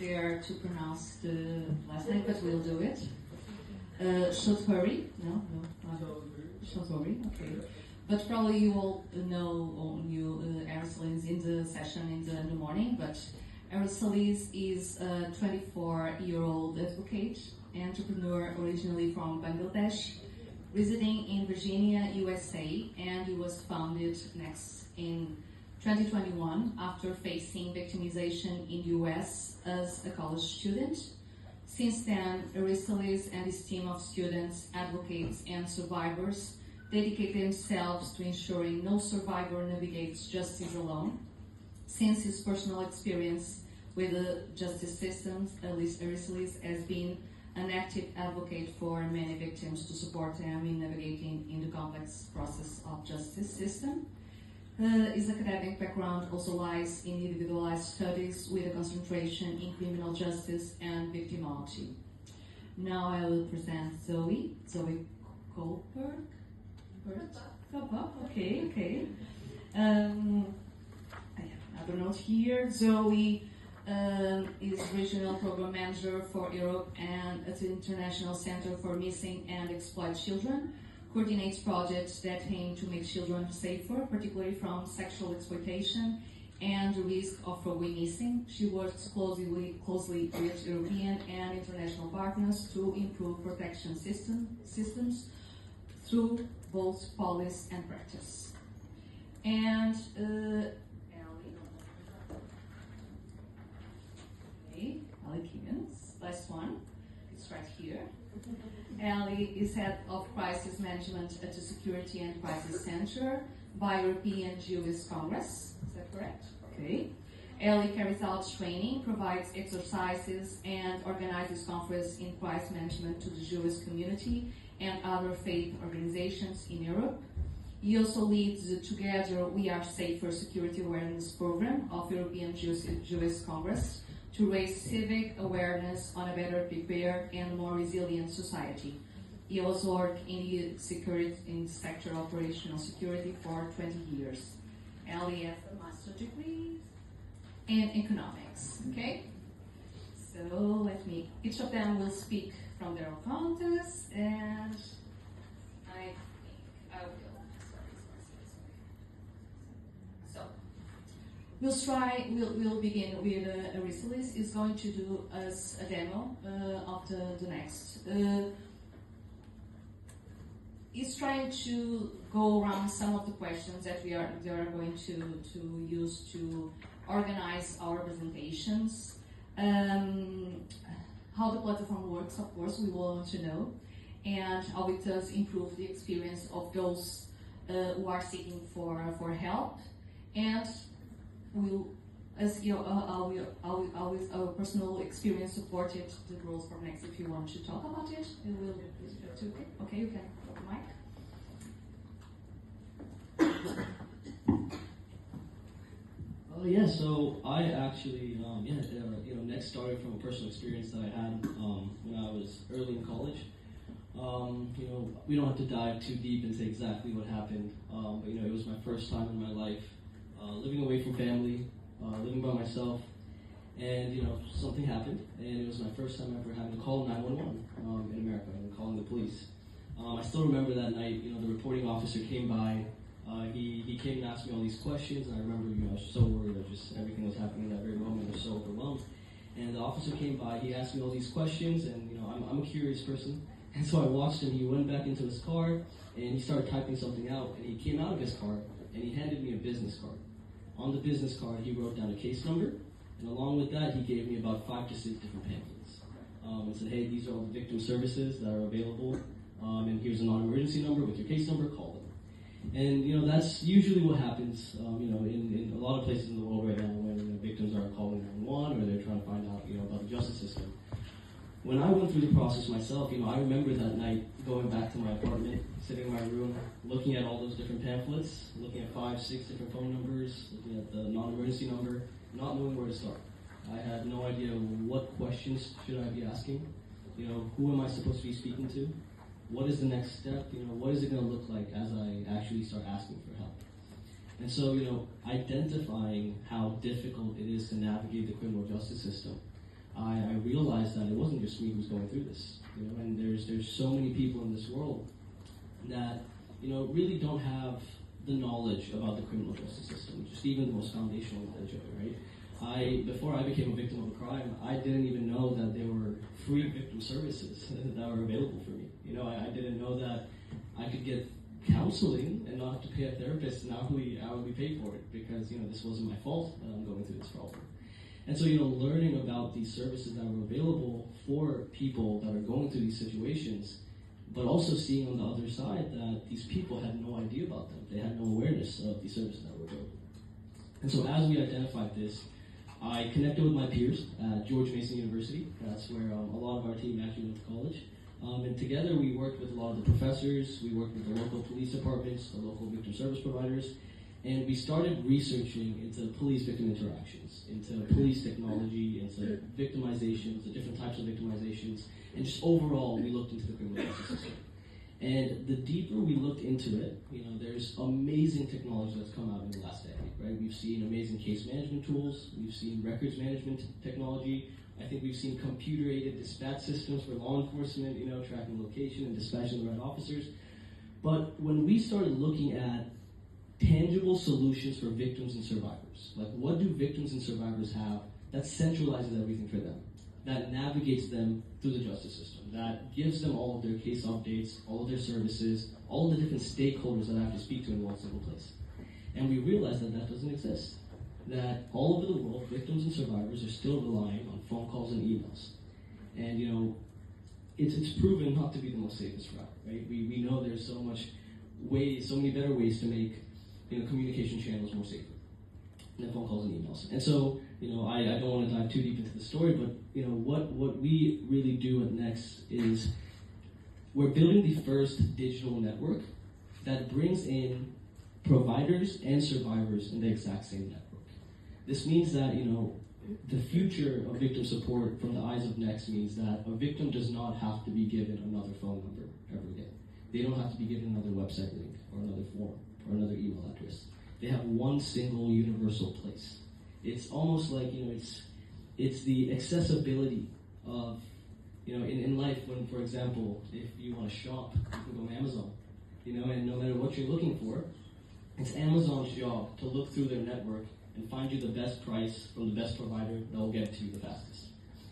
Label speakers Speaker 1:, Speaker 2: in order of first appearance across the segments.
Speaker 1: There to pronounce the last name, but we'll do it. Shotori? No, not Shotori. Okay. But probably you all know all new Aracelis in the session in the morning. But Aracelis is a 24-year-old advocate, entrepreneur originally from Bangladesh, residing in Virginia, USA, and he was founded next in 2021 after facing victimization in the US as a college student. Since then, Aracelis and his team of students, advocates, and survivors dedicate themselves to ensuring no survivor navigates justice alone. Since his personal experience with the justice systems, Aracelis has been an active advocate for many victims to support them in navigating in the complex process of justice system. His academic background also lies in individualized studies with a concentration in criminal justice and victimology. Now I will present Zoe Kohlberg. Okay. I have another note here. Zoe is Regional Program Manager for Europe and at the International Center for Missing and Exploited Children, coordinates projects that aim to make children safer, particularly from sexual exploitation and the risk of going missing. She works closely with European and international partners to improve protection systems through both policy and practice. And Ali Kiggins, last one, it's right here. Ali is Head of Crisis Management at the Security and Crisis Center by European Jewish Congress. Is that correct? Okay. Ali carries out training, provides exercises, and organizes conferences in crisis management to the Jewish community and other faith organizations in Europe. He also leads the Together We Are Safer Security Awareness Program of European Jewish Congress to raise civic awareness on a better prepared and more resilient society. He also worked in the sector operational security for 20 years. Ali has a master's degree in economics. Okay? So each of them will speak from their own context, and I think I will. We'll begin with Aracelis is going to do us a demo of the next. He's trying to go around some of the questions that we are going to use to organize our presentations. How the platform works, of course, we want to know, and how it does improve the experience of those who are seeking for help, and our personal experience supported the growth from next. If you want to talk about it, we will. Okay, you can put the
Speaker 2: mic. So I actually, NECX started from a personal experience that I had when I was early in college. We don't have to dive too deep into exactly what happened, but it was my first time in my life living away from family, living by myself, and something happened, and it was my first time ever having to call 911 in America and calling the police. I still remember that night. The reporting officer came by. He came and asked me all these questions, and I remember I was so worried of just everything that was happening at that very moment. I was so overwhelmed. And the officer came by. He asked me all these questions, and I'm a curious person, and so I watched him. He went back into his car and he started typing something out, and he came out of his car and he handed me a business card. On the business card, he wrote down a case number, and along with that, he gave me about 5 to 6 different pamphlets. And said, hey, these are all the victim services that are available, and here's a non-emergency number with your case number, call them. And that's usually what happens, in a lot of places in the world right now when victims are calling 911 or they're trying to find out, about the justice system. When I went through the process myself, I remember that night going back to my apartment, sitting in my room, looking at all those different pamphlets, looking at 5, 6 different phone numbers, looking at the non-emergency number, not knowing where to start. I had no idea what questions should I be asking. Who am I supposed to be speaking to? What is the next step? What is it going to look like as I actually start asking for help? And so, identifying how difficult it is to navigate the criminal justice system I realized that it wasn't just me who's going through this, and there's so many people in this world that, really don't have the knowledge about the criminal justice system, just even the most foundational knowledge of it, right? Before I became a victim of a crime, I didn't even know that there were free victim services that were available for me. I didn't know that I could get counseling and not have to pay a therapist and hourly pay for it, because, this wasn't my fault that I'm going through this problem. And so, learning about these services that were available for people that are going through these situations, but also seeing on the other side that these people had no idea about them. They had no awareness of these services that were available. And so as we identified this, I connected with my peers at George Mason University. That's where a lot of our team actually went to college. And together we worked with a lot of the professors, we worked with the local police departments, the local victim service providers, and we started researching into police-victim interactions, into police technology, into victimizations, the different types of victimizations, and just overall, we looked into the criminal justice system. And the deeper we looked into it, there's amazing technology that's come out in the last decade, right? We've seen amazing case management tools, we've seen records management technology, I think we've seen computer-aided dispatch systems for law enforcement, tracking location and dispatching the right officers. But when we started looking at tangible solutions for victims and survivors, like what do victims and survivors have that centralizes everything for them, that navigates them through the justice system, that gives them all of their case updates, all of their services, all of the different stakeholders that I have to speak to in one single place. And we realized that doesn't exist. That all over the world, victims and survivors are still relying on phone calls and emails. And it's proven not to be the most safest route, right? We know there's so many better ways to make communication channels more safer than phone calls and emails. And so, I don't want to dive too deep into the story, but what we really do at NECX is we're building the first digital network that brings in providers and survivors in the exact same network. This means that, the future of victim support from the eyes of NECX means that a victim does not have to be given another phone number ever again. They don't have to be given another website link or another form or another email address. They have one single universal place. It's almost like, it's the accessibility of, in life when, for example, if you want to shop, you can go on Amazon, and no matter what you're looking for, it's Amazon's job to look through their network and find you the best price from the best provider that will get it to you the fastest.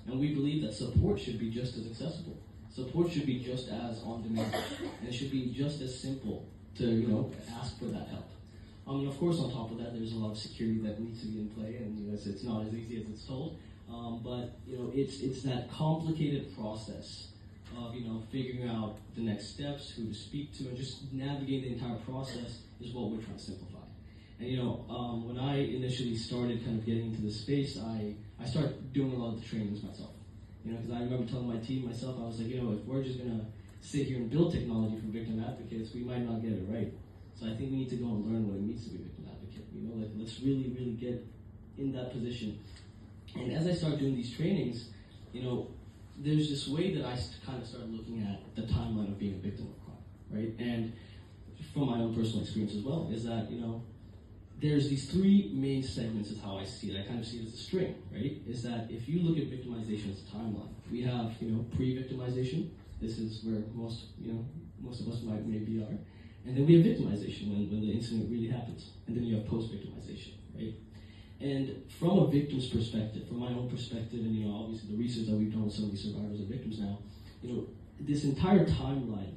Speaker 2: And we believe that support should be just as accessible. Support should be just as on demand, and it should be just as simple to, ask for that help. Of course, on top of that, there's a lot of security that needs to be in play, and it's not as easy as it's told. But it's that complicated process of figuring out the next steps, who to speak to, and just navigate the entire process is what we're trying to simplify. And when I initially started kind of getting into this space, I started doing a lot of the trainings myself. Because I remember telling my team, myself, I was like, if we're just gonna sit here and build technology for victim advocates, we might not get it right. So I think we need to go and learn what it means to be a victim advocate. Let's really, really get in that position. And as I started doing these trainings, there's this way that I kind of started looking at the timeline of being a victim of crime, right? And from my own personal experience as well, is that, there's these three main segments is how I see it. I kind of see it as a string, right? Is that if you look at victimization as a timeline, we have, pre-victimization. This is where most of us maybe are. And then we have victimization when the incident really happens. And then you have post-victimization, right? And from a victim's perspective, from my own perspective, and obviously the research that we've done with some of these survivors and victims now, this entire timeline,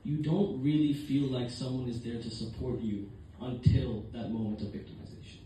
Speaker 2: you don't really feel like someone is there to support you until that moment of victimization.